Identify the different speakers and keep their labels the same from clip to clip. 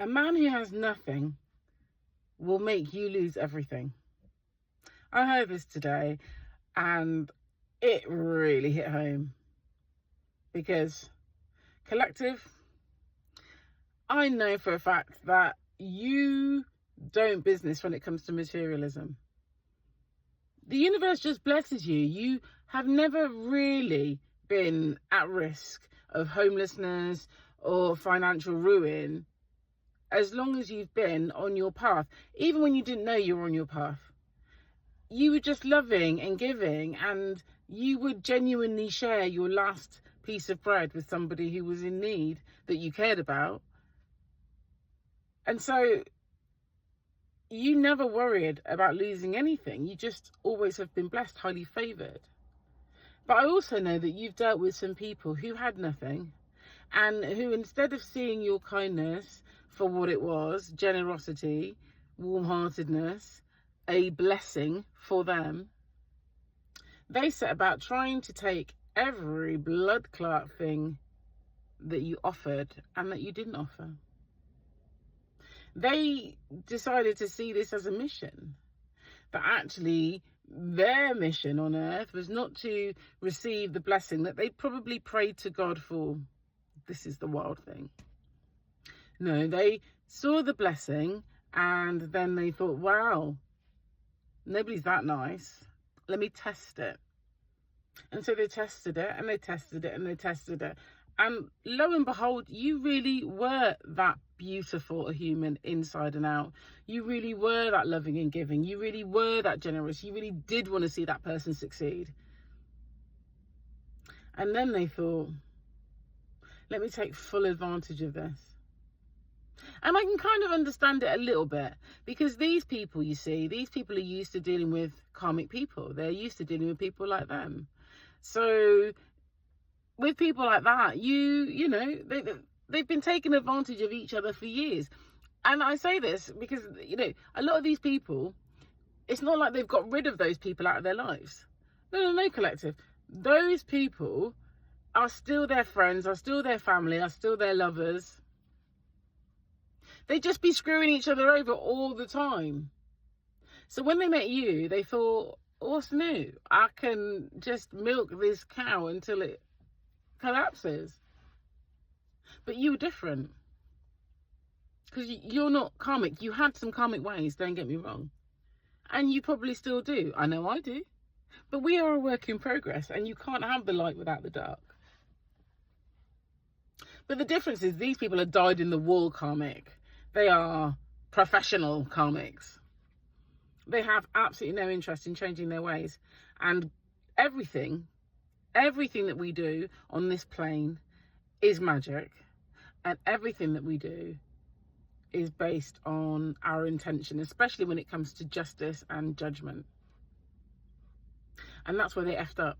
Speaker 1: A man who has nothing will make you lose everything. I heard this today and it really hit home because collective, I know for a fact that you don't business when it comes to materialism. The universe just blesses you. You have never really been at risk of homelessness or financial ruin as long as you've been on your path, even when you didn't know you were on your path. You were just loving and giving, and you would genuinely share your last piece of bread with somebody who was in need that you cared about. And so you never worried about losing anything. You just always have been blessed, highly favoured. But I also know that you've dealt with some people who had nothing and who, instead of seeing your kindness for what it was, generosity, warm-heartedness, a blessing for them, they set about trying to take every blood clot thing that you offered and that you didn't offer. They decided to see this as a mission, but actually their mission on earth was not to receive the blessing that they probably prayed to God for. This is the wild thing. No, they saw the blessing and then they thought, wow, nobody's that nice. Let me test it. And so they tested it and they tested it and they tested it. And lo and behold, you really were that beautiful a human inside and out. You really were that loving and giving. You really were that generous. You really did want to see that person succeed. And then they thought, let me take full advantage of this. And I can kind of understand it a little bit, because these people, you see, these people are used to dealing with karmic people. They're used to dealing with people like them. So with people like that, you know, they've been taking advantage of each other for years. And I say this because, you know, a lot of these people, it's not like they've got rid of those people out of their lives. No, collective. Those people are still their friends, are still their family, are still their lovers. They just be screwing each other over all the time. So when they met you, they thought, what's new? I can just milk this cow until it collapses. But you were different, because you're not karmic. You had some karmic ways, don't get me wrong, and you probably still do. I know I do. But we are a work in progress, and you can't have the light without the dark. But the difference is these people are dyed in the wool karmic. They are professional karmics. They have absolutely no interest in changing their ways. And everything that we do on this plane is magic. And everything that we do is based on our intention, especially when it comes to justice and judgment. And that's where they effed up.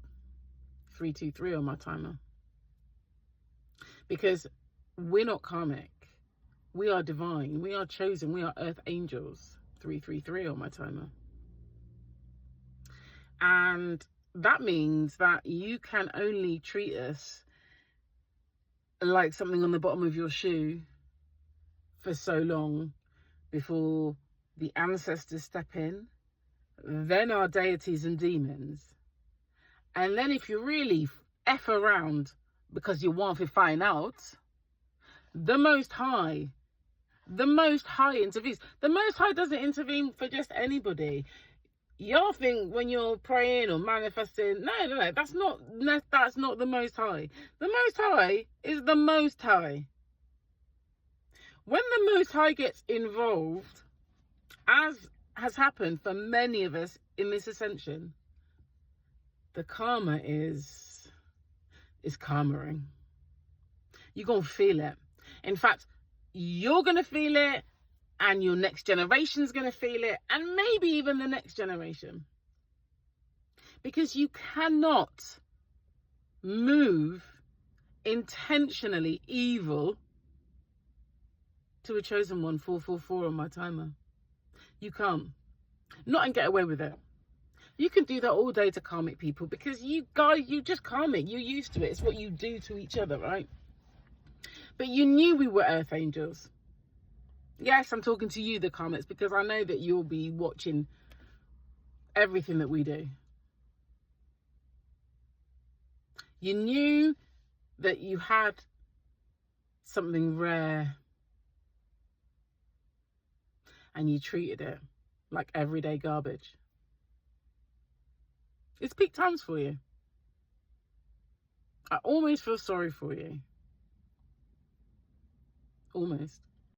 Speaker 1: 323 on my timer. Because we're not karmic. We are divine. We are chosen. We are earth angels. 333 on my timer. And that means that you can only treat us like something on the bottom of your shoe for so long before the ancestors step in, then our deities and demons. And then if you really F around because you want to find out, the Most High intervenes. The Most High doesn't intervene for just anybody. Y'all think when you're praying or manifesting, no, that's not the Most High. The Most High is the Most High. When the Most High gets involved, as has happened for many of us in this ascension, the karma is karmaing. You're going to feel it. In fact, you're going to feel it, and your next generation's going to feel it, and maybe even the next generation. Because you cannot move intentionally evil to a chosen one. 444 on my timer. You can't. Not and get away with it. You can do that all day to karmic people, because you just karmic. You're used to it. It's what you do to each other, right? But you knew we were earth angels. Yes, I'm talking to you, the comments, because I know that you'll be watching everything that we do. You knew that you had something rare and you treated it like everyday garbage. It's peak times for you. I almost feel sorry for you. Almost.